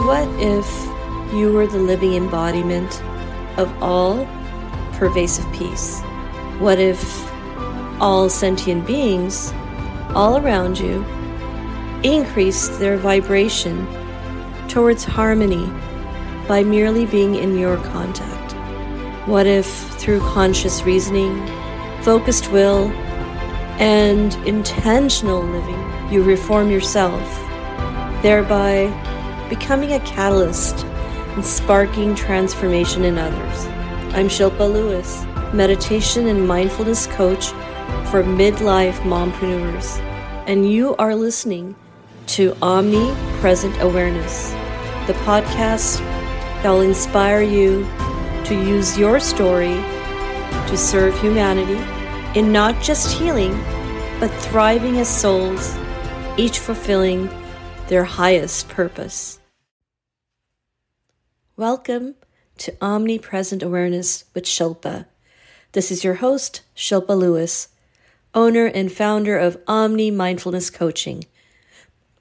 What if you were the living embodiment of all pervasive peace? What if all sentient beings all around you increased their vibration towards harmony by merely being in your contact? What if through conscious reasoning, focused will, and intentional living, you reform yourself, thereby becoming a catalyst and sparking transformation in others? I'm Shilpa Lewis, meditation and mindfulness coach for midlife mompreneurs, and you are listening to Omnipresent Awareness, the podcast that will inspire you to use your story to serve humanity in not just healing, but thriving as souls, each fulfilling their highest purpose. Welcome to Omnipresent Awareness with Shilpa. This is your host, Shilpa Lewis, owner and founder of Omni Mindfulness Coaching.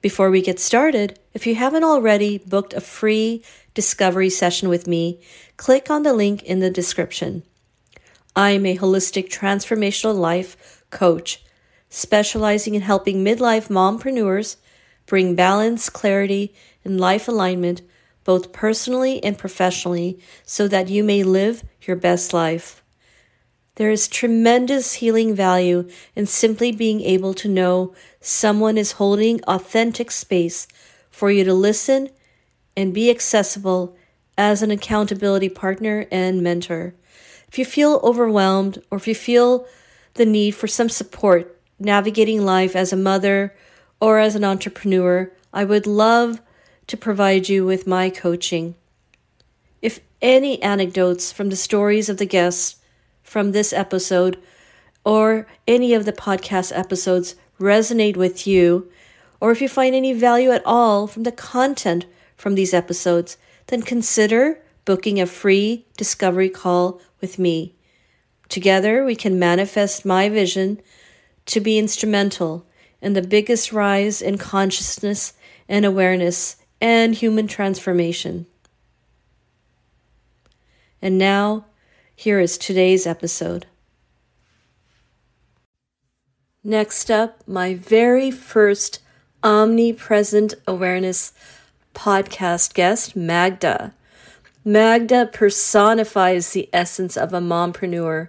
Before we get started, if you haven't already booked a free discovery session with me, click on the link in the description. I'm a holistic transformational life coach, specializing in helping midlife mompreneurs bring balance, clarity, and life alignment, both personally and professionally, so that you may live your best life. There is tremendous healing value in simply being able to know someone is holding authentic space for you to listen and be accessible as an accountability partner and mentor. If you feel overwhelmed or if you feel the need for some support navigating life as a mother or as an entrepreneur, I would love to provide you with my coaching. If any anecdotes from the stories of the guests from this episode or any of the podcast episodes resonate with you, or if you find any value at all from the content from these episodes, then consider booking a free discovery call with me. Together, we can manifest my vision to be instrumental in the biggest rise in consciousness and awareness and human transformation. And now, here is today's episode. Next up, my very first Omnipresent Awareness podcast guest, Magda. Magda personifies the essence of a mompreneur,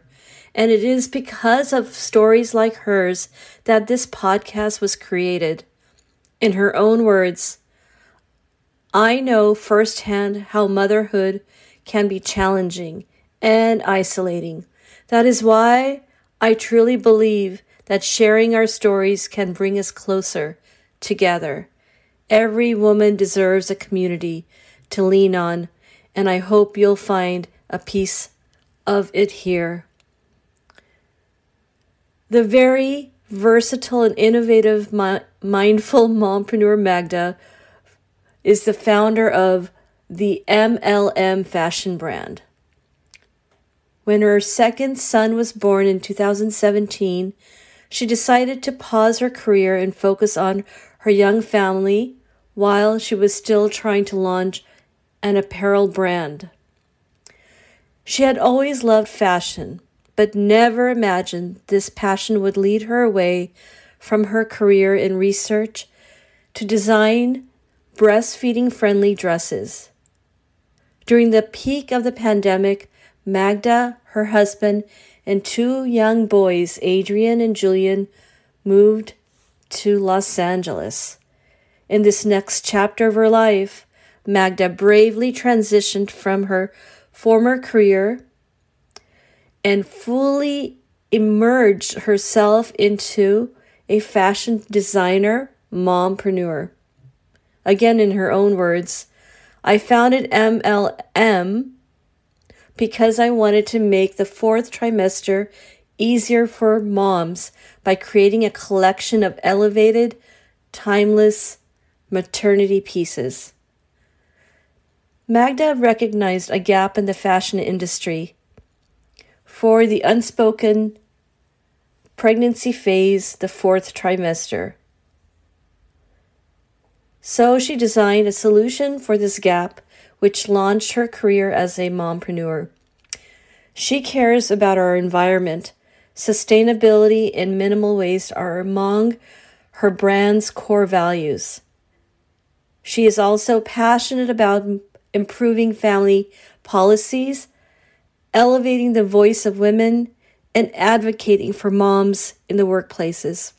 and it is because of stories like hers that this podcast was created. In her own words, I know firsthand how motherhood can be challenging and isolating. That is why I truly believe that sharing our stories can bring us closer together. Every woman deserves a community to lean on, and I hope you'll find a piece of it here. The very versatile and innovative mindful mompreneur Magda is the founder of the MLM fashion brand. When her second son was born in 2017, she decided to pause her career and focus on her young family while she was still trying to launch an apparel brand. She had always loved fashion, but never imagined this passion would lead her away from her career in research to design breastfeeding-friendly dresses. During the peak of the pandemic, Magda, her husband, and two young boys, Adrian and Julian, moved to Los Angeles. In this next chapter of her life, Magda bravely transitioned from her former career and fully immersed herself into a fashion designer mompreneur. Again, in her own words, I founded MLM because I wanted to make the fourth trimester easier for moms by creating a collection of elevated, timeless maternity pieces. Magda recognized a gap in the fashion industry for the unspoken pregnancy phase, the fourth trimester. So she designed a solution for this gap, which launched her career as a mompreneur. She cares about our environment. Sustainability and minimal waste are among her brand's core values. She is also passionate about improving family policies, elevating the voice of women, and advocating for moms in the workplaces.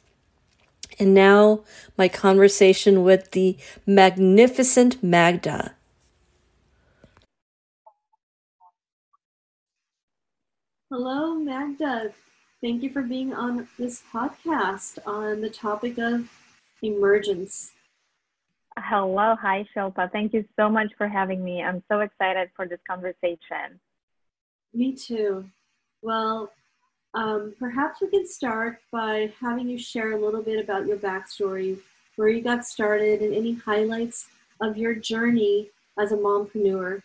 And now, my conversation with the magnificent Magda. Hello, Magda. Thank you for being on this podcast on the topic of emergence. Hello. Hi, Shilpa. Thank you so much for having me. I'm so excited for this conversation. Me too. Well, perhaps we can start by having you share a little bit about your backstory, where you got started, and any highlights of your journey as a mompreneur.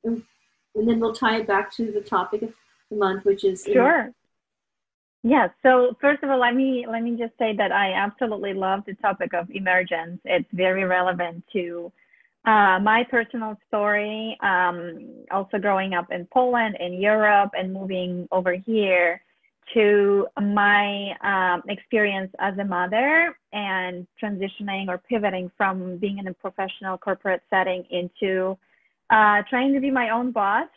And then we'll tie it back to the topic of the month, which is... Sure. Yeah. So first of all, let me just say that I absolutely love the topic of emergence. It's very relevant to my personal story, also growing up in Poland, in Europe, and moving over here to my experience as a mother and transitioning or pivoting from being in a professional corporate setting into trying to be my own boss.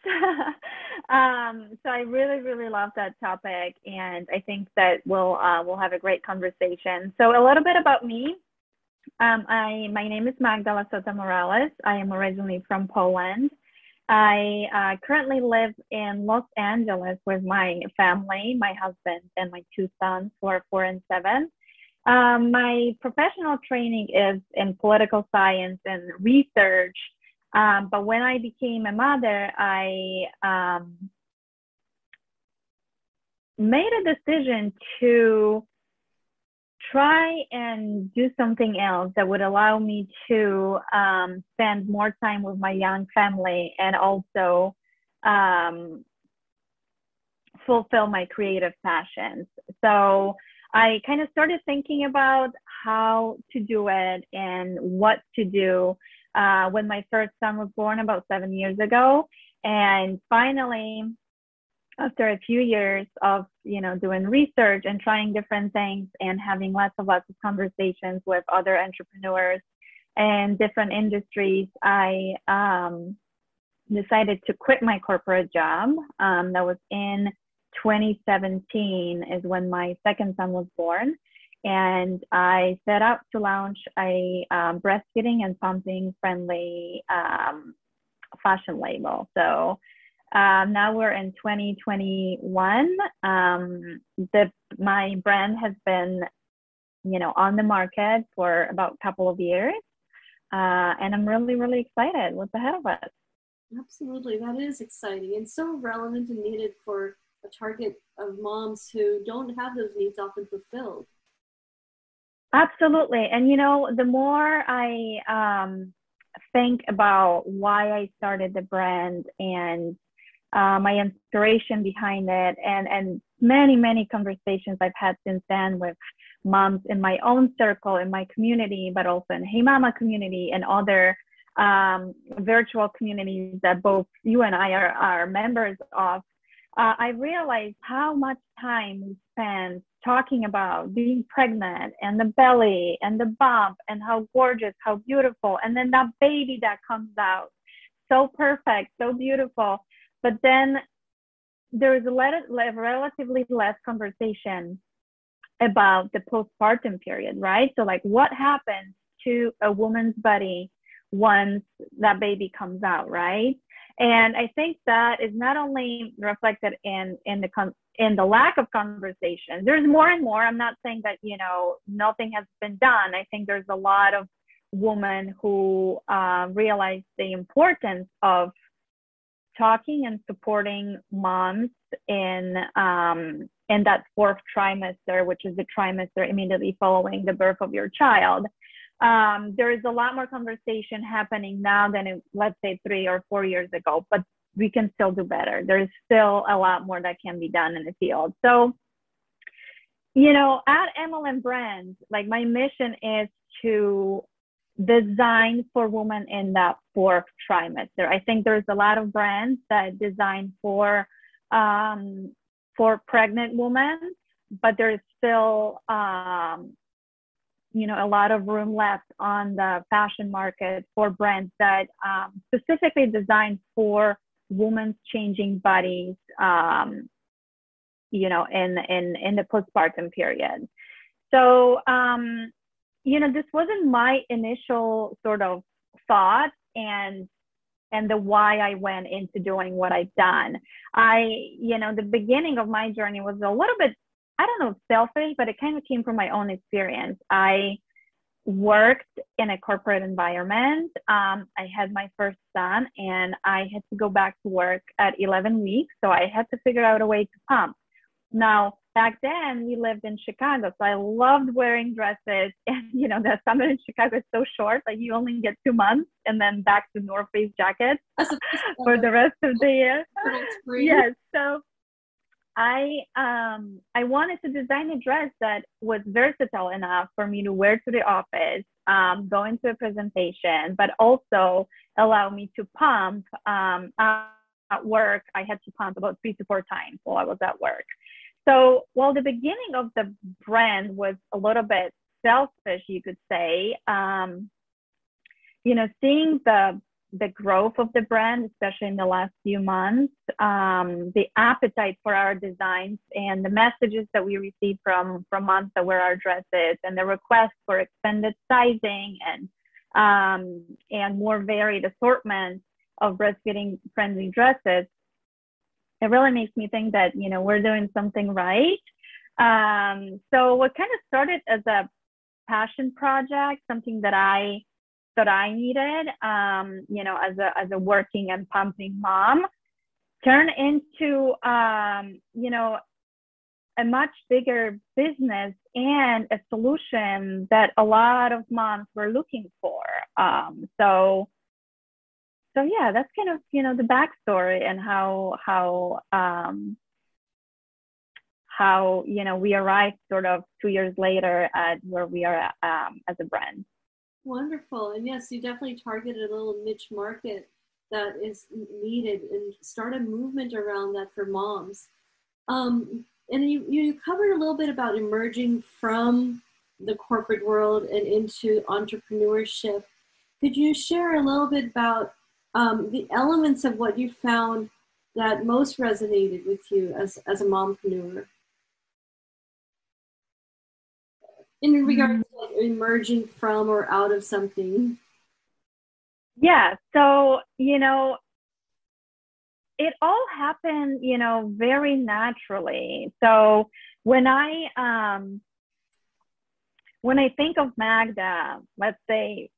So I really, really love that topic, and I think that we'll have a great conversation. So a little bit about me. My name is Magda Morales. I am originally from Poland. I currently live in Los Angeles with my family, my husband, and my two sons, who are 4 and 7. My professional training is in political science and research. But when I became a mother, I made a decision to try and do something else that would allow me to spend more time with my young family and also fulfill my creative passions. So I kind of started thinking about how to do it and what to do when my first son was born about 7 years ago. And finally, after a few years of, doing research and trying different things and having lots of conversations with other entrepreneurs and different industries, I decided to quit my corporate job. That was in 2017 is when my second son was born. And I set out to launch a breastfeeding and pumping friendly fashion label. So now we're in 2021. My brand has been, on the market for about a couple of years. And I'm really, really excited what's ahead of us. Absolutely. That is exciting and so relevant and needed for a target of moms who don't have those needs often fulfilled. Absolutely. And, the more I think about why I started the brand and my inspiration behind it and many, many conversations I've had since then with moms in my own circle, in my community, but also in Hey Mama community and other virtual communities that both you and I are members of, I realized how much time we spend talking about being pregnant and the belly and the bump and how gorgeous, how beautiful, and then that baby that comes out, so perfect, so beautiful. But then there's relatively less conversation about the postpartum period, right? So like what happens to a woman's body once that baby comes out, right? And I think that is not only reflected in the lack of conversation. There's more and more. I'm not saying that, nothing has been done. I think there's a lot of women who realize the importance of talking and supporting moms in that fourth trimester, which is the trimester immediately following the birth of your child. There is a lot more conversation happening now than let's say 3 or 4 years ago, but we can still do better. There's still a lot more that can be done in the field. So, at MLM Brands, like my mission is to designed for women in that fourth trimester. I think there's a lot of brands that design for pregnant women, but there's still a lot of room left on the fashion market for brands that specifically designed for women's changing bodies, in the postpartum period. So, this wasn't my initial sort of thought and the why I went into doing what I've done. The beginning of my journey was a little bit, I don't know, selfish, but it kind of came from my own experience. I worked in a corporate environment. I had my first son and I had to go back to work at 11 weeks. So I had to figure out a way to pump. Now, back then we lived in Chicago, so I loved wearing dresses. And, the summer in Chicago is so short, like you only get 2 months and then back to North Face jackets for the rest of the year. Yes. So I wanted to design a dress that was versatile enough for me to wear to the office, go into a presentation, but also allow me to pump at work. I had to pump about 3 to 4 times while I was at work. So while the beginning of the brand was a little bit selfish, you could say, seeing the growth of the brand, especially in the last few months, the appetite for our designs and the messages that we received from moms that wear our dresses, and the requests for expanded sizing and more varied assortment of breastfeeding-friendly dresses, it really makes me think that, we're doing something right. So what kind of started as a passion project, something that I needed, as a working and pumping mom, turned into, a much bigger business and a solution that a lot of moms were looking for. So yeah, that's kind of, the backstory and how we arrived sort of 2 years later at where we are as a brand. Wonderful. And yes, you definitely targeted a little niche market that is needed and start a movement around that for moms. And you covered a little bit about emerging from the corporate world and into entrepreneurship. Could you share a little bit about the elements of what you found that most resonated with you as a mompreneur? In regards to like emerging from or out of something. Yeah. So, it all happened, very naturally. So when I think of Magda, let's say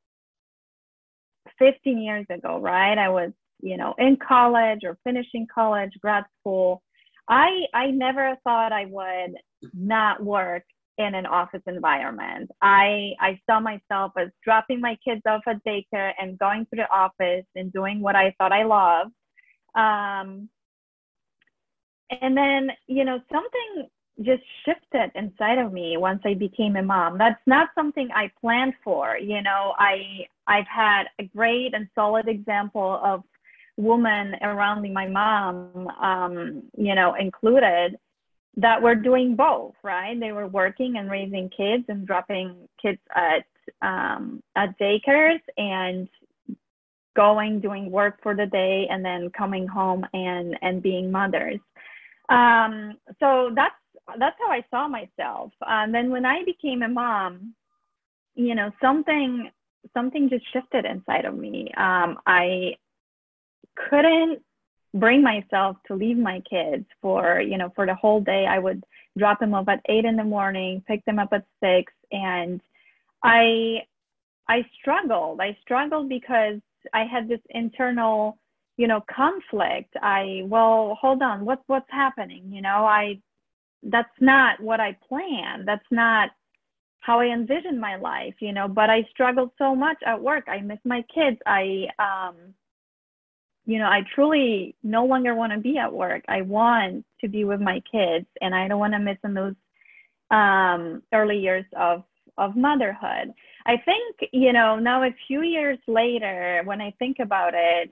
15 years ago, right? I was, in college or finishing college, grad school. I never thought I would not work in an office environment. I saw myself as dropping my kids off at daycare and going to the office and doing what I thought I loved. And then, something just shifted inside of me once I became a mom. That's not something I planned for. I've had a great and solid example of women around me, my mom, included, that were doing both, right? They were working and raising kids and dropping kids at daycares and doing work for the day and then coming home and being mothers. So that's how I saw myself. And then when I became a mom, something just shifted inside of me. I couldn't bring myself to leave my kids for the whole day. I would drop them off at 8 a.m, pick them up at 6. And I struggled. I struggled because I had this internal, conflict. Hold on, what's happening? That's not what I planned. That's not how I envisioned my life, but I struggled so much at work. I miss my kids. I truly no longer want to be at work. I want to be with my kids, and I don't want to miss in those early years of motherhood. I think, you know, now a few years later, when I think about it,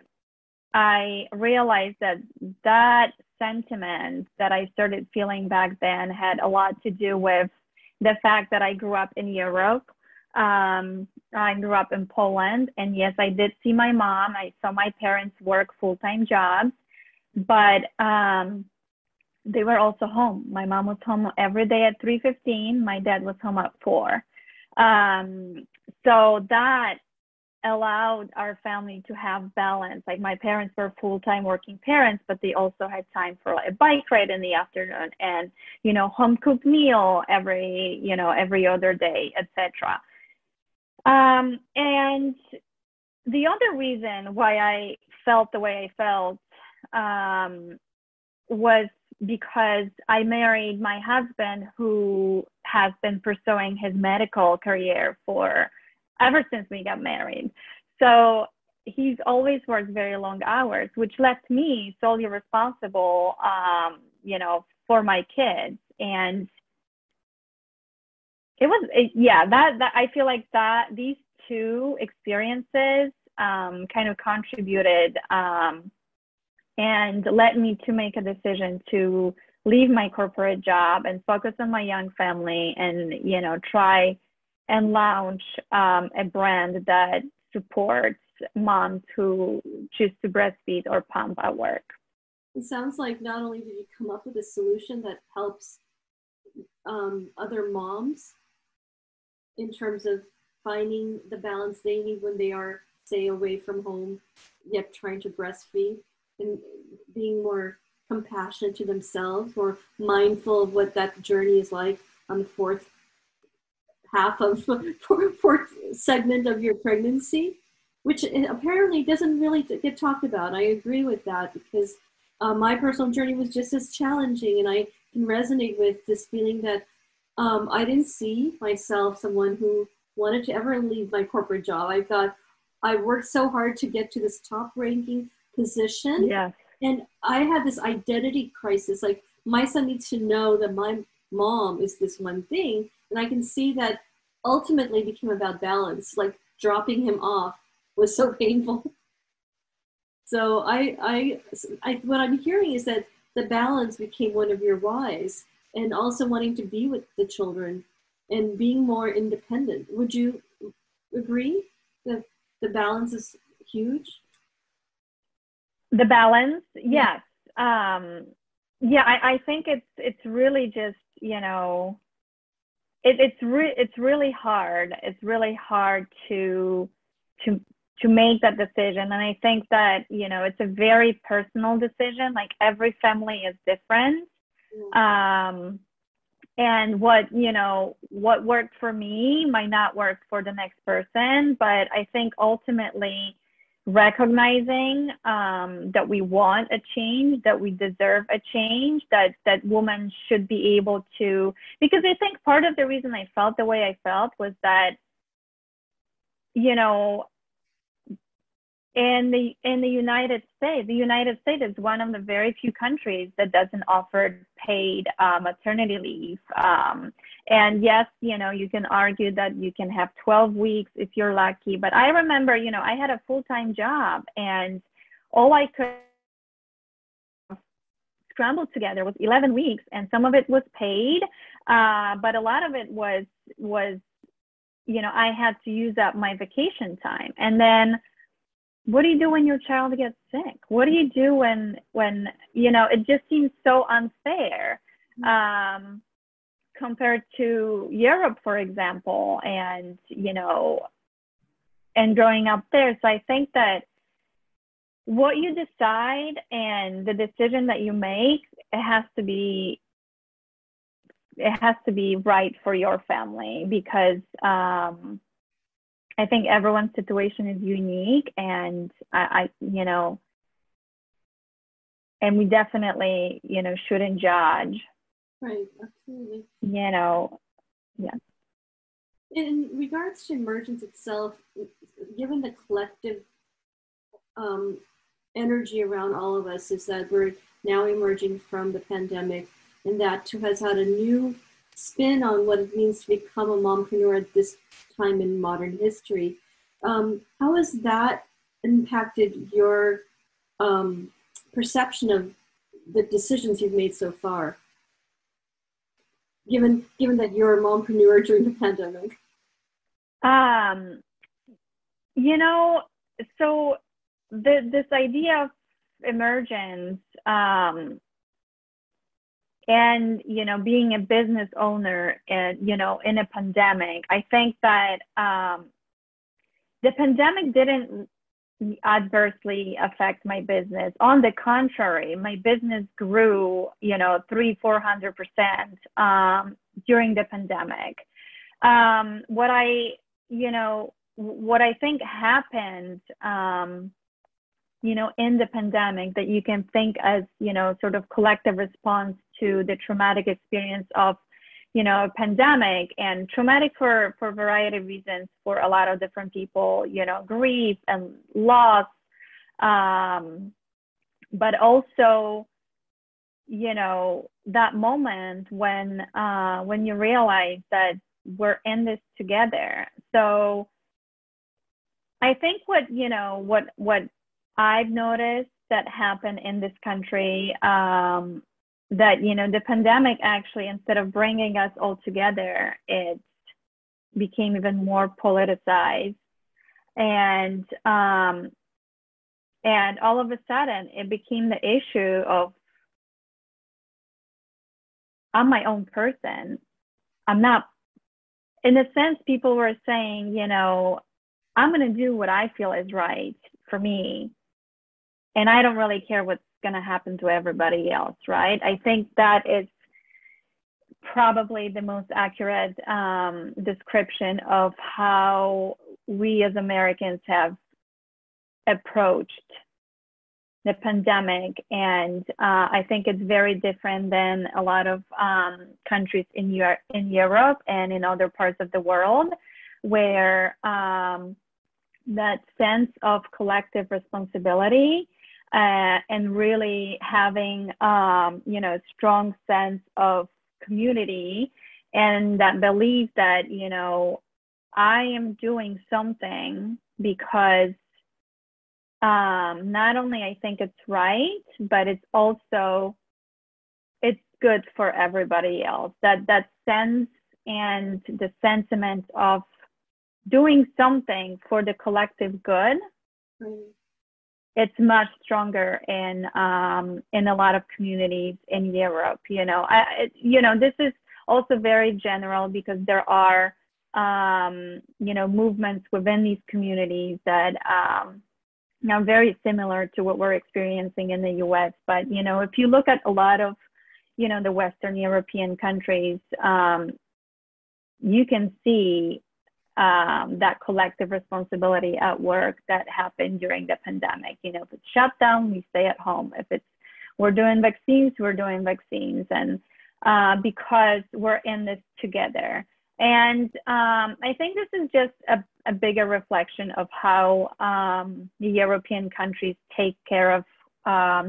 I realized that that sentiment that I started feeling back then had a lot to do with the fact that I grew up in Europe. I grew up in Poland, and yes, I did see my mom. I saw my parents work full-time jobs, but they were also home. My mom was home every day at 3:15. My dad was home at 4. So that allowed our family to have balance. Like my parents were full-time working parents, but they also had time for a bike ride in the afternoon and, you know, home cooked meal every other day, etc. And the other reason why I felt the way I felt was because I married my husband, who has been pursuing his medical career for ever since we got married. So he's always worked very long hours, which left me solely responsible, for my kids. And it was, that I feel like that these two experiences kind of contributed and led me to make a decision to leave my corporate job and focus on my young family and, you know, try and launch a brand that supports moms who choose to breastfeed or pump at work. It sounds like not only did you come up with a solution that helps other moms in terms of finding the balance they need when they are, say, away from home, yet trying to breastfeed, and being more compassionate to themselves, or mindful of what that journey is like on the fourth segment of your pregnancy, which apparently doesn't really get talked about. I agree with that, because my personal journey was just as challenging, and I can resonate with this feeling that I didn't see myself someone who wanted to ever leave my corporate job. I thought I worked so hard to get to this top ranking position. Yes. And I had this identity crisis. Like, my son needs to know that my mom is this one thing. And I can see that ultimately became about balance. Like, dropping him off was so painful. So I what I'm hearing is that the balance became one of your whys, and also wanting to be with the children and being more independent. Would you agree that the balance is huge? The balance, yes. I think it's really just, you know, it's really hard. It's really hard to make that decision. And I think that, you know, it's a very personal decision. Like, every family is different. And what worked for me might not work for the next person. But I think ultimately recognizing that we want a change, that we deserve a change, that women should be able to, because I think part of the reason I felt the way I felt was that, you know, in the United States is one of the very few countries that doesn't offer paid maternity leave. And yes, you know, you can argue that you can have 12 weeks if you're lucky. But I remember, you know, I had a full-time job, and all I could scramble together was 11 weeks, and some of it was paid, but a lot of it was, you know, I had to use up my vacation time. And then what do you do when your child gets sick? What do you do when you know, it just seems so unfair compared to Europe, for example, and, you know, and growing up there. So I think that what you decide and the decision that you make, it has to be right for your family, because I think everyone's situation is unique, and I you know, and we definitely, you know, shouldn't judge. Right, absolutely. You know, yeah. In regards to emergence itself, given the collective energy around all of us, is that we're now emerging from the pandemic, and that too has had a new spin on what it means to become a mompreneur at this time in modern history. How has that impacted your perception of the decisions you've made so far, given that you're a mompreneur during the pandemic? You know, so this idea of emergence, and, you know, being a business owner, and, you know, in a pandemic, I think that the pandemic didn't adversely affect my business. On the contrary, my business grew, you know, 300-400% during the pandemic. What I think happened, you know, in the pandemic, that you can think as, you know, sort of collective response to the traumatic experience of, you know, a pandemic, and traumatic for a variety of reasons for a lot of different people, you know, grief and loss, but also, you know, that moment when you realize that we're in this together. So I think what I've noticed that happened in this country, that, you know, the pandemic actually, instead of bringing us all together, it became even more politicized. And all of a sudden it became the issue of, I'm my own person. I'm not, in a sense, people were saying, you know, I'm going to do what I feel is right for me, and I don't really care what's going to happen to everybody else, right? I think that is probably the most accurate description of how we as Americans have approached the pandemic. And I think it's very different than a lot of countries in Europe and in other parts of the world, where that sense of collective responsibility and really having, you know, a strong sense of community, and that belief that, you know, I am doing something because not only I think it's right, but it's also, it's good for everybody else. That sense and the sentiment of doing something for the collective good, it's much stronger in a lot of communities in Europe. You know, this is also very general, because there are, you know, movements within these communities that are very similar to what we're experiencing in the U.S. But, you know, if you look at a lot of, you know, the Western European countries, you can see that collective responsibility at work that happened during the pandemic. You know, if it's shut down, we stay at home. If it's, we're doing vaccines, we're doing vaccines. And because we're in this together. And I think this is just a bigger reflection of how the European countries take care of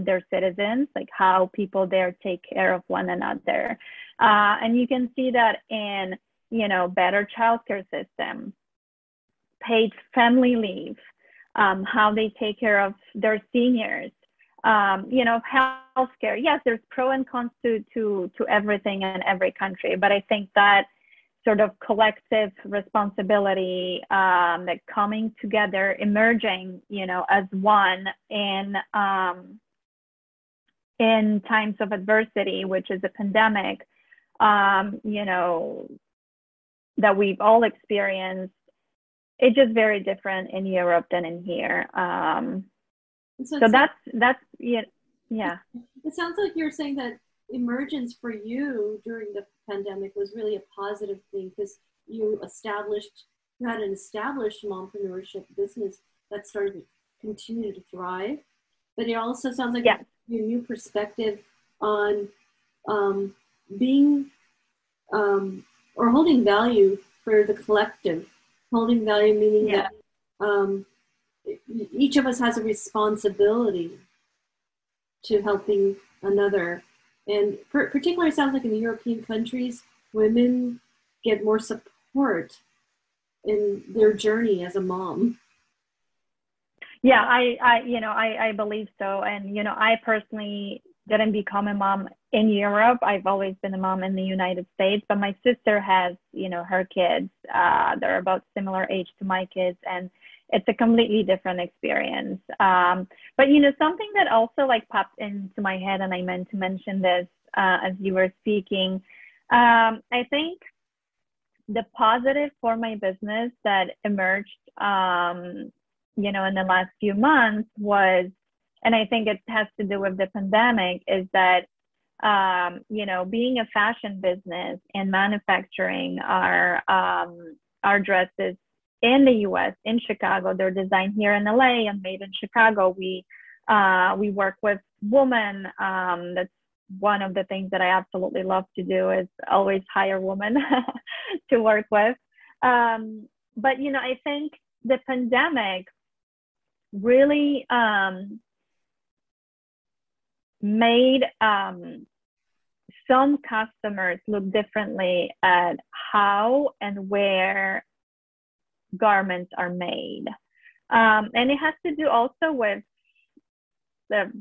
their citizens, like how people there take care of one another. And you can see that in, you know, better childcare system, paid family leave, how they take care of their seniors, you know, healthcare. Yes, there's pro and cons to everything in every country, but I think that sort of collective responsibility, like coming together, emerging, you know, as one in times of adversity, which is a pandemic, you know, that we've all experienced. It's just very different in Europe than in here. So that's yeah. It sounds like you're saying that emergence for you during the pandemic was really a positive thing, because you had an established mompreneurship business that started to continue to thrive. But it also sounds like your new perspective on being or holding value for the collective. Holding value meaning that each of us has a responsibility to helping another. And particularly, it sounds like in the European countries, women get more support in their journey as a mom? Yeah, I believe so. And, I personally didn't become a mom in Europe. I've always been a mom in the United States, but my sister has, her kids. They're about similar age to my kids, and it's a completely different experience. But, something that also like popped into my head, and I meant to mention this as you were speaking, I think the positive for my business that emerged, in the last few months was, and I think it has to do with the pandemic, is that, being a fashion business and manufacturing our dresses in the US, in Chicago, they're designed here in LA and made in Chicago. We work with women. That's one of the things that I absolutely love to do, is always hire women to work with. But, I think the pandemic really made some customers look differently at how and where garments are made. And it has to do also with the,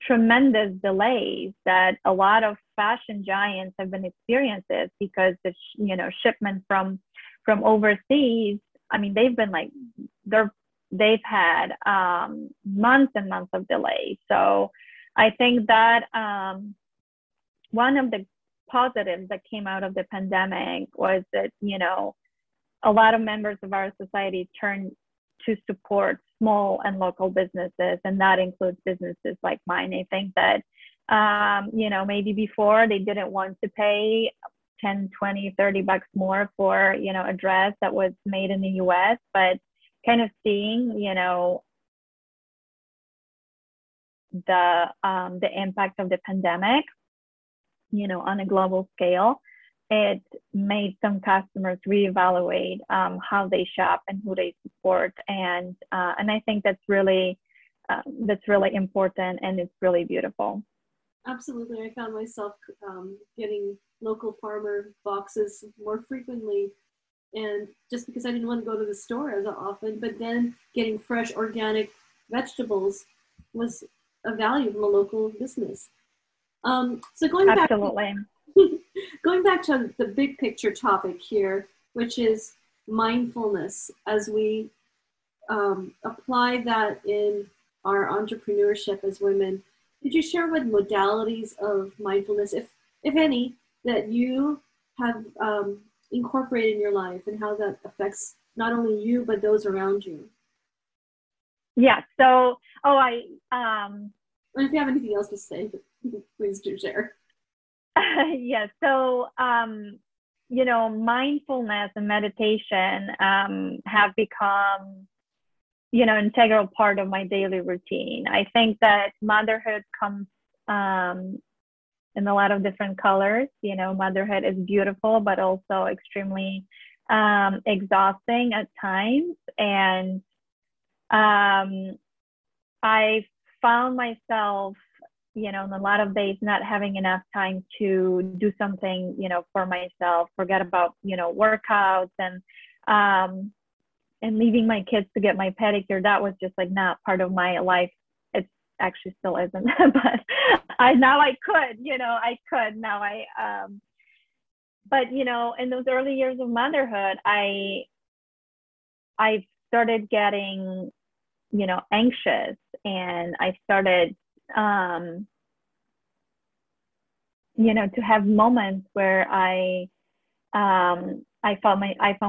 tremendous delays that a lot of fashion giants have been experiencing, because the shipment from overseas, I mean, they've been like, they've had months and months of delay. So I think that one of the positives that came out of the pandemic was that, a lot of members of our society turned to support small and local businesses, and that includes businesses like mine. I think that, maybe before they didn't want to pay 10, 20, 30 bucks more for, a dress that was made in the US, but kind of seeing, the impact of the pandemic, on a global scale, it made some customers reevaluate how they shop and who they support, and I think that's really important, and it's really beautiful. Absolutely. I found myself getting local farmer boxes more frequently, and just because I didn't want to go to the store as often, but then getting fresh organic vegetables was a value from a local business. So going Absolutely. going back to the big picture topic here, which is mindfulness, as we apply that in our entrepreneurship as women, could you share what modalities of mindfulness, if any, that you have incorporated in your life, and how that affects not only you, but those around you? Yeah. So, and if you have anything else to say, please do share. Yeah. So, mindfulness and meditation have become, integral part of my daily routine. I think that motherhood comes in a lot of different colors. Motherhood is beautiful, but also extremely exhausting at times. And I found myself, in a lot of days not having enough time to do something, for myself, forget about, workouts and leaving my kids to get my pedicure. That was just like not part of my life. It actually still isn't, but I could now. But in those early years of motherhood, I started getting, anxious, and I started, to have moments where I found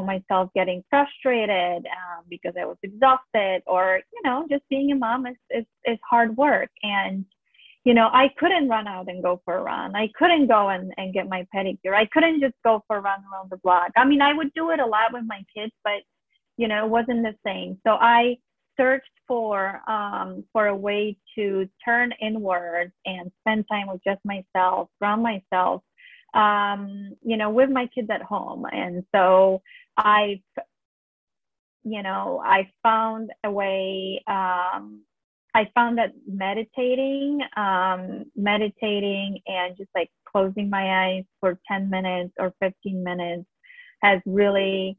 myself getting frustrated because I was exhausted, or, just being a mom is hard work. And, I couldn't run out and go for a run. I couldn't go and get my pedicure. I couldn't just go for a run around the block. I mean, I would do it a lot with my kids, but, it wasn't the same. So I searched for a way to turn inward and spend time with just myself, ground myself, with my kids at home. And so I found a way I found that meditating and just like closing my eyes for 10 minutes or 15 minutes has really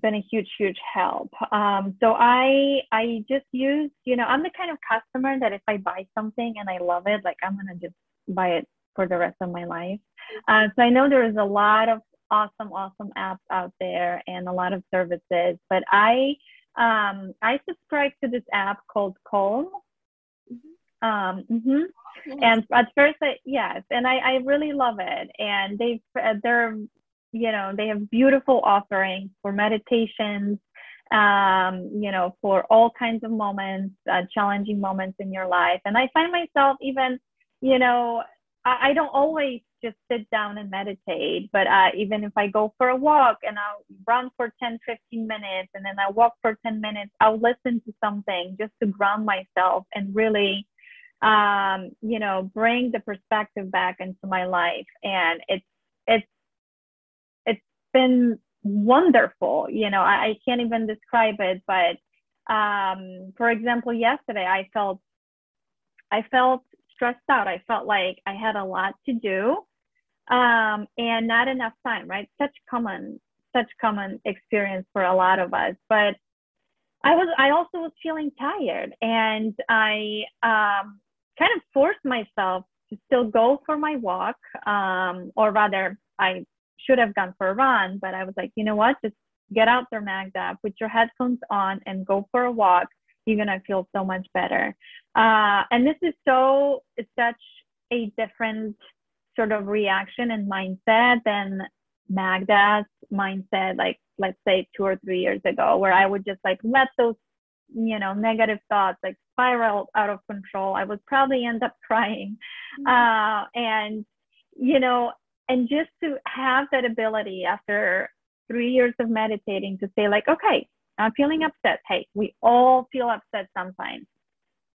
been a huge help. So I just use, I'm the kind of customer that if I buy something and I love it, like I'm gonna just buy it for the rest of my life. So I know there is a lot of awesome apps out there and a lot of services, but I subscribe to this app called Calm. Yes. And at first, yes, and I really love it. And they're they have beautiful offerings for meditations, for all kinds of moments, challenging moments in your life. And I find myself even, I don't always just sit down and meditate, but even if I go for a walk and I'll run for 10, 15 minutes, and then I walk for 10 minutes, I'll listen to something just to ground myself and really, bring the perspective back into my life. And it's been wonderful. I can't even describe it, but for example, yesterday I felt stressed out. I felt like I had a lot to do, and not enough time, right? Such common experience for a lot of us. But I also was feeling tired, and I kind of forced myself to still go for my walk, or rather I should have gone for a run, but I was like, you know what, just get out there, Magda, put your headphones on and go for a walk. You're gonna feel so much better. And this is such a different sort of reaction and mindset than Magda's mindset, like let's say 2 or 3 years ago, where I would just like let those negative thoughts like spiral out of control. I would probably end up crying. And just to have that ability after 3 years of meditating to say like, okay, I'm feeling upset. Hey, we all feel upset sometimes,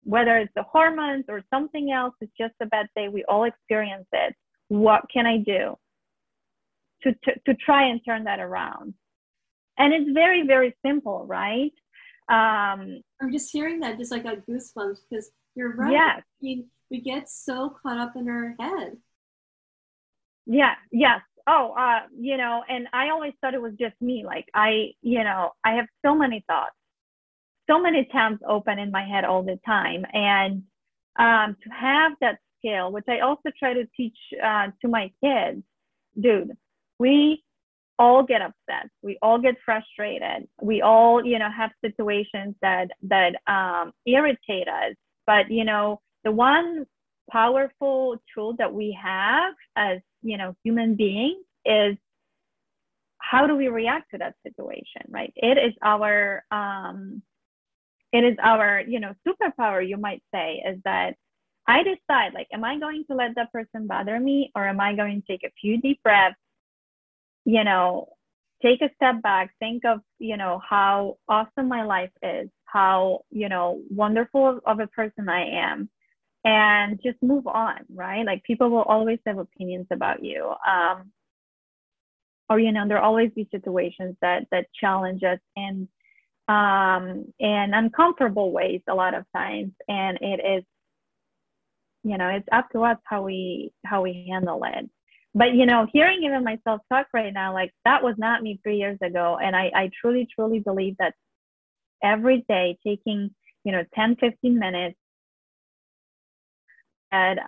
whether it's the hormones or something else. It's just a bad day. We all experience it. What can I do to try and turn that around? And it's very, very simple, right? I'm just hearing that, just like got goosebumps, because you're right. Yes. I mean, we get so caught up in our head. Yeah. Yes. Oh, and I always thought it was just me. Like I have so many thoughts, so many tabs open in my head all the time. And to have that skill, which I also try to teach to my kids, dude, we all get upset. We all get frustrated. We all, have situations that irritate us. But, the one powerful tool that we have as, human beings is how do we react to that situation, right? It is our, superpower, you might say, is that I decide, like, am I going to let that person bother me, or am I going to take a few deep breaths, take a step back, think of, how awesome my life is, how, wonderful of a person I am, and just move on, right? Like people will always have opinions about you. Or, there'll always be situations that challenge us in uncomfortable ways a lot of times. And it is, it's up to us how we handle it. But, hearing even myself talk right now, like that was not me 3 years ago. And I truly, truly believe that every day taking, 10, 15 minutes and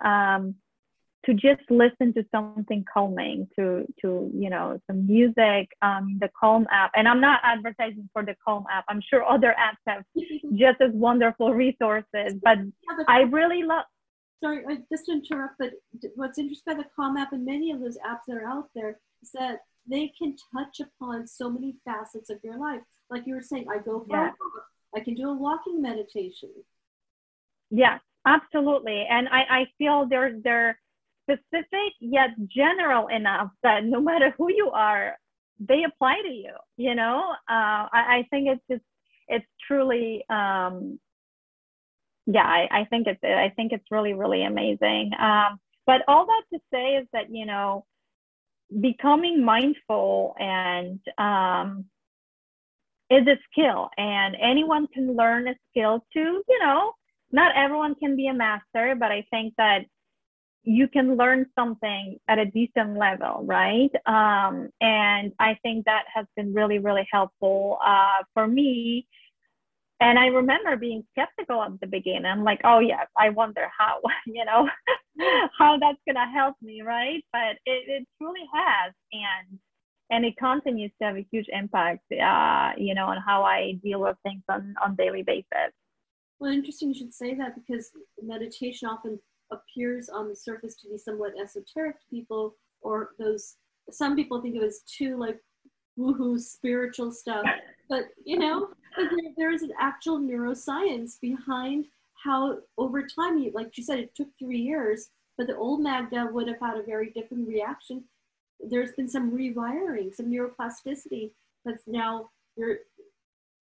to just listen to something calming, to some music, the Calm app. And I'm not advertising for the Calm app. I'm sure other apps have just as wonderful resources, but I really love. Sorry, just to interrupt, but what's interesting about the Calm app and many of those apps that are out there is that they can touch upon so many facets of your life. Like you were saying, I go for a walk. I can do a walking meditation. Yeah, absolutely. And I feel they're specific yet general enough that no matter who you are, they apply to you. I think it's truly I think it's really, really amazing. But all that to say is that, becoming mindful and is a skill, and anyone can learn a skill too. Not everyone can be a master, but I think that you can learn something at a decent level, right? And I think that has been really, really helpful for me. And I remember being skeptical at the beginning. I'm like, oh yeah, I wonder how, how that's gonna help me, right? But it truly has, and it continues to have a huge impact, on how I deal with things on daily basis. Well, interesting you should say that, because meditation often appears on the surface to be somewhat esoteric to people, or some people think of it as too like woohoo spiritual stuff, but there is an actual neuroscience behind how over time, like you said, it took 3 years, but the old Magda would have had a very different reaction. There's been some rewiring, some neuroplasticity that's now you're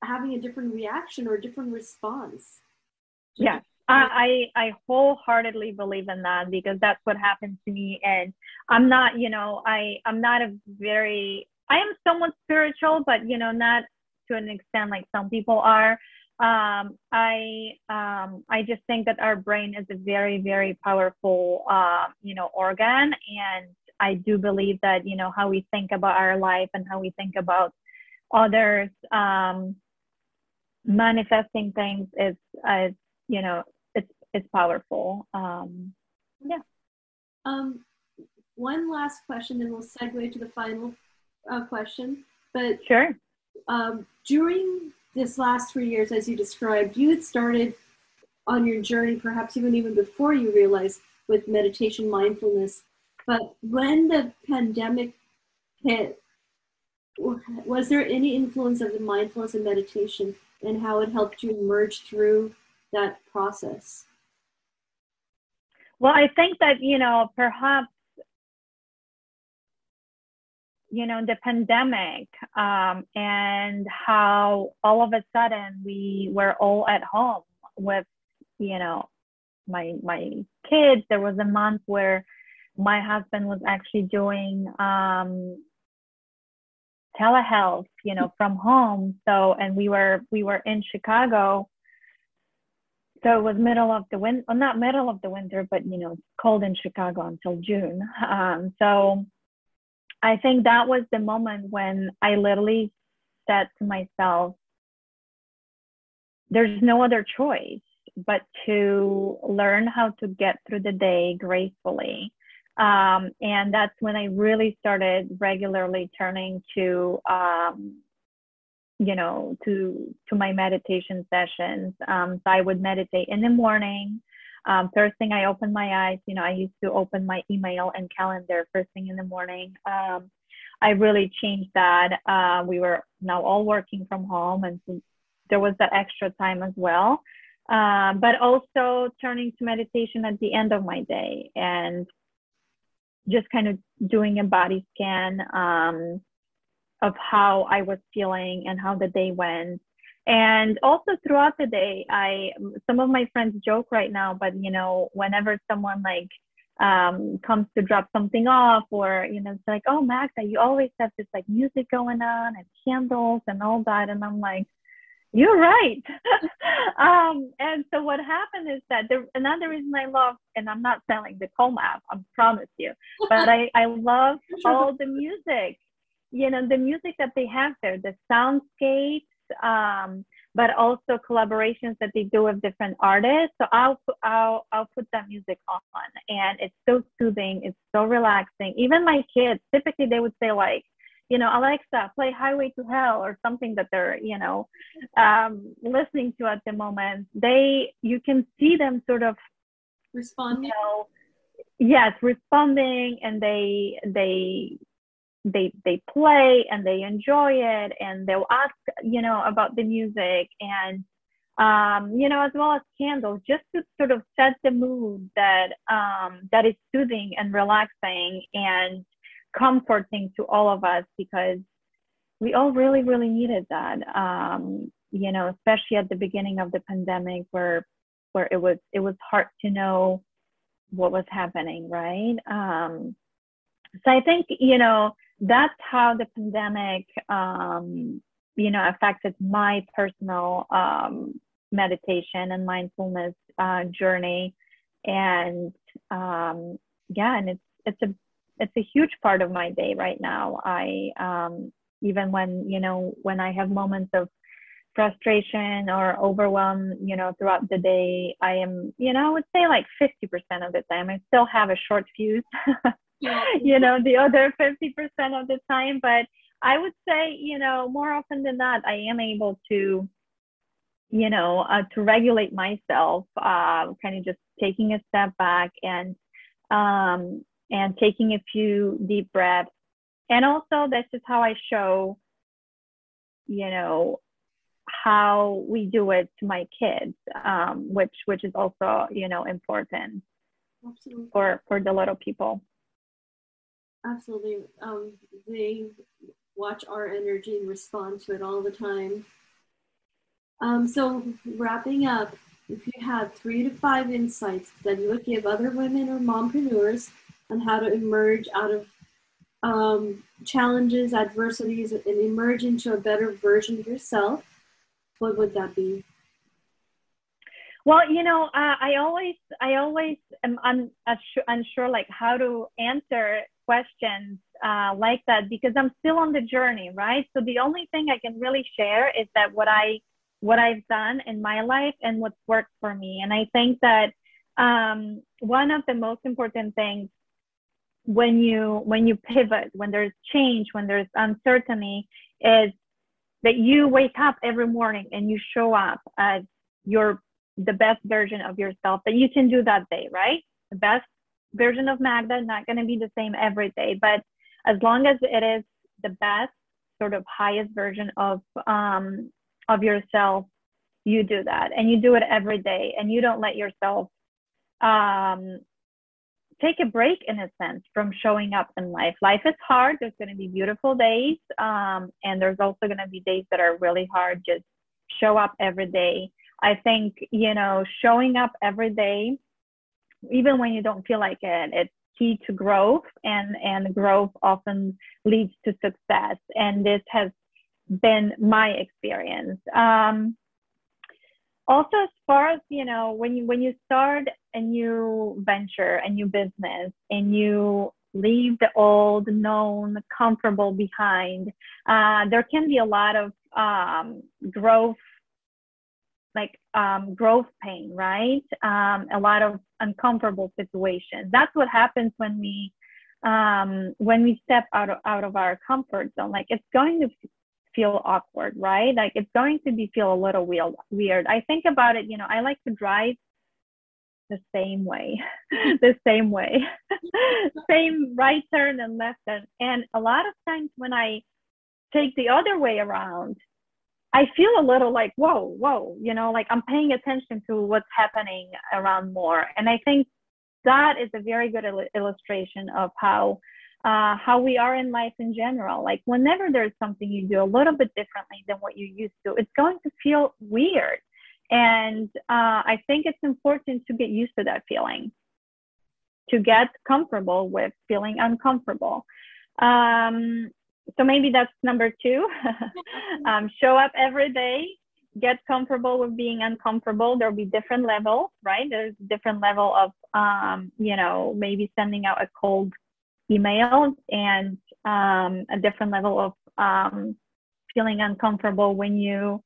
having a different reaction or a different response. Yeah, I wholeheartely believe in that, because that's what happened to me. And I'm not, I'm not I am somewhat spiritual, but, not to an extent like some people are. I just think that our brain is a very, very powerful, organ. And I do believe that, how we think about our life and how we think about others, manifesting things is it's powerful. One last question, then we'll segue to the final question. But sure. During this last 3 years, as you described, you had started on your journey, perhaps even before you realized, with meditation, mindfulness. But when the pandemic hit, was there any influence of the mindfulness and meditation and how it helped you emerge through that process? Well, I think that, perhaps, the pandemic, and how all of a sudden we were all at home with, my kids. There was a month where my husband was actually doing telehealth, from home. So, and we were in Chicago. So it was middle of the winter, well, not middle of the winter, but, it's cold in Chicago until June. So I think that was the moment when I literally said to myself, there's no other choice but to learn how to get through the day gracefully. And that's when I really started regularly turning to, to my meditation sessions. So I would meditate in the morning. First thing I opened my eyes, I used to open my email and calendar first thing in the morning. I really changed that. We were now all working from home, and so there was that extra time as well. But also turning to meditation at the end of my day, and just kind of doing a body scan of how I was feeling and how the day went. And also throughout the day, some of my friends joke right now, but whenever someone comes to drop something off, or it's like, oh, Magda, you always have this music going on and candles and all that, and I'm like, you're right. And so what happened is that another reason I love, and I'm not selling the Calm app, I promise you, but I love all the music, the music that they have there, the soundscapes, but also collaborations that they do with different artists. So I'll put that music on, and it's so soothing, it's so relaxing. Even my kids, typically they would say Alexa, play Highway to Hell, or something that they're, listening to at the moment. You can see them sort of responding. Yes, responding, and they play and they enjoy it, and they'll ask, about the music, and, as well as candles, just to sort of set the mood that is soothing and relaxing and comforting to all of us, because we all really, really needed that, especially at the beginning of the pandemic, where it was hard to know what was happening, right? So I think, that's how the pandemic, affected my personal meditation and mindfulness journey. And and it's a huge part of my day right now. I even when I have moments of frustration or overwhelm, throughout the day, I am, I would say like 50% of the time, I still have a short fuse, the other 50% of the time. But I would say, more often than not, I am able to, to regulate myself, kind of just taking a step back and taking a few deep breaths. And also that's just how I show, how we do it to my kids, which is also, important. Absolutely. for the little people. Absolutely. They watch our energy and respond to it all the time. So wrapping up, if you had 3 to 5 insights that you would give other women or mompreneurs on how to emerge out of challenges, adversities, and emerge into a better version of yourself, what would that be? Well, I always am unsure like how to answer questions like that, because I'm still on the journey, right? So the only thing I can really share is that what I've done in my life and what's worked for me. And I think that one of the most important things when you pivot, when there's change, when there's uncertainty, is that you wake up every morning and you show up as the best version of yourself that you can do that day, right? The best version of Magda, not going to be the same every day, but as long as it is the best, sort of highest version of yourself, you do that, and you do it every day, and you don't let yourself take a break, in a sense, from showing up in life. Life is hard. There's going to be beautiful days, and there's also going to be days that are really hard. Just show up every day. I think, showing up every day, even when you don't feel like it, it's key to growth, and growth often leads to success. And this has been my experience. Also, as far as, when you start a new venture, a new business, and you leave the old, known, comfortable behind, there can be a lot of growth pain, right? A lot of uncomfortable situations. That's what happens when we step out of our comfort zone. Like, it's going to feel awkward, right? Like, it's going to feel a little weird. I think about it, I like to drive the same way, same right turn and left turn. And a lot of times when I take the other way around, I feel a little like, whoa, like I'm paying attention to what's happening around more. And I think that is a very good illustration of how we are in life in general. Like, whenever there's something you do a little bit differently than what you used to, it's going to feel weird. And I think it's important to get used to that feeling, to get comfortable with feeling uncomfortable. So maybe that's number 2. Show up every day, get comfortable with being uncomfortable. There'll be different levels, right? There's a different level of, maybe sending out a cold email, and a different level of feeling uncomfortable when you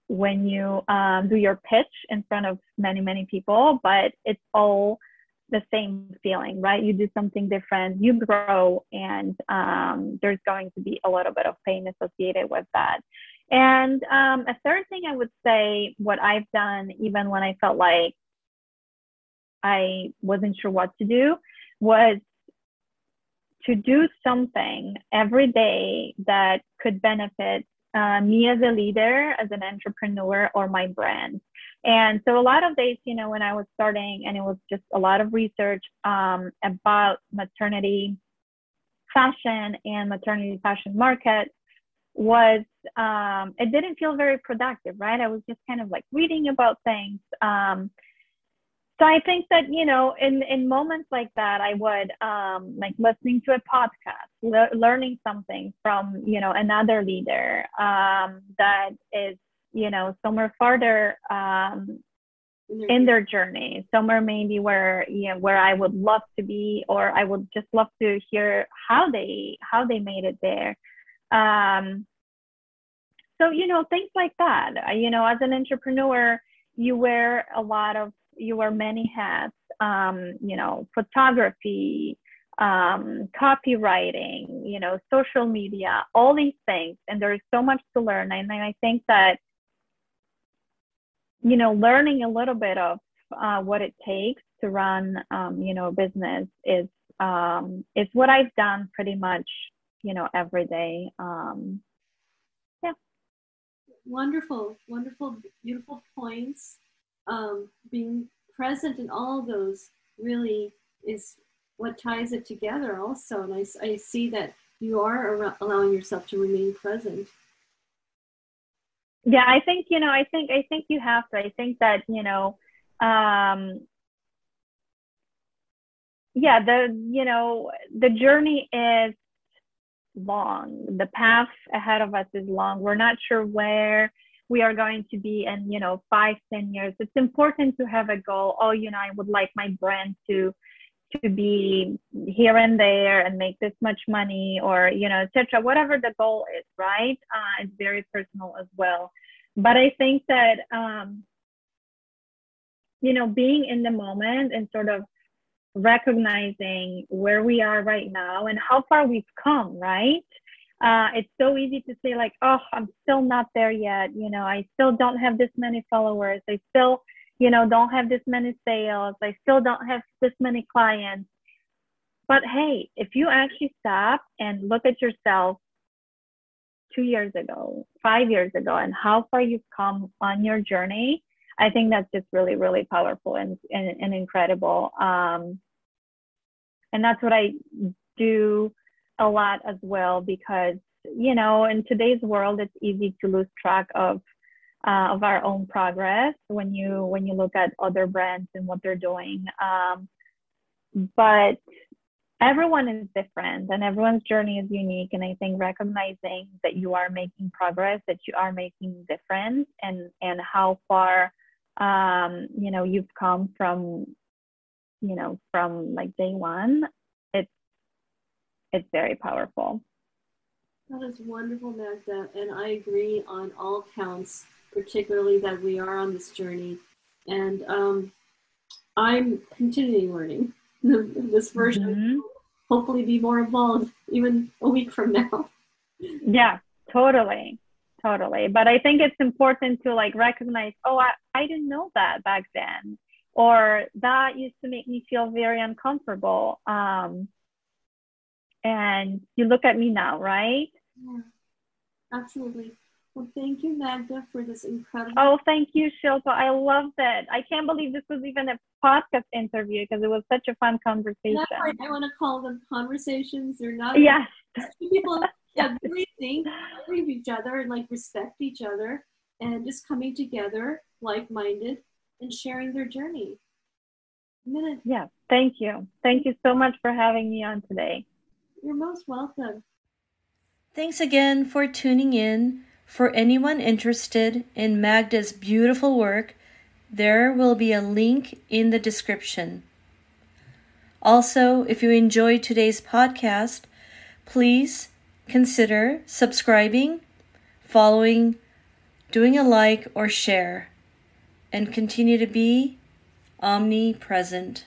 do your pitch in front of many, many people. But it's all the same feeling, right? You do something different, you grow, and there's going to be a little bit of pain associated with that. And a third thing I would say, what I've done, even when I felt like I wasn't sure what to do, was to do something every day that could benefit me as a leader, as an entrepreneur, or my brand. And so a lot of days, when I was starting, and it was just a lot of research about maternity fashion and maternity fashion market, was it didn't feel very productive, right? I was just kind of like reading about things. So I think that, in moments like that, I would like listening to a podcast, learning something from, another leader that is, somewhere farther in their journey, somewhere maybe where, where I would love to be, or I would just love to hear how they made it there. So, things like that. As an entrepreneur, you wear many hats, photography, copywriting, social media, all these things. And there's so much to learn. And I think that, learning a little bit of what it takes to run, a business is what I've done pretty much, every day. Yeah. Wonderful, wonderful, beautiful points. Being present in all of those really is what ties it together also. And I see that you are allowing yourself to remain present. Yeah, I think, I think you have to. I think that, the journey is long. The path ahead of us is long. We're not sure where we are going to be in, 5-10 years. It's important to have a goal. Oh, I would like my brand to be here and there and make this much money, or, etc. Whatever the goal is, right? It's very personal as well. But I think that, being in the moment and sort of recognizing where we are right now and how far we've come, right? It's so easy to say like, oh, I'm still not there yet. I still don't have this many followers. I still, don't have this many sales. I still don't have this many clients. But hey, if you actually stop and look at yourself 2 years ago, 5 years ago, and how far you've come on your journey, I think that's just really, really powerful and incredible. And that's what I do a lot as well, because, in today's world, it's easy to lose track of our own progress when you look at other brands and what they're doing. But everyone is different and everyone's journey is unique. And I think recognizing that you are making progress, that you are making difference, and how far, you've come from like day one, it's very powerful. That is wonderful, Magda, and I agree on all counts, particularly that we are on this journey. And I'm continuing learning. This version will hopefully be more evolved even a week from now. Yeah, totally. But I think it's important to like recognize, oh, I didn't know that back then, or that used to make me feel very uncomfortable. And you look at me now, right? Yeah, absolutely. Well, thank you, Magda, for this incredible... Oh, thank you, Shilpa. I loved it. I can't believe this was even a podcast interview, because it was such a fun conversation. That's right. I want to call them conversations. They're not... Yes. People really think of each other and like respect each other and just coming together like-minded and sharing their journey. Yeah, thank you. Thank you so much for having me on today. You're most welcome. Thanks again for tuning in. For anyone interested in Magda's beautiful work, there will be a link in the description. Also, if you enjoyed today's podcast, please consider subscribing, following, doing a like or share, and continue to be omnipresent.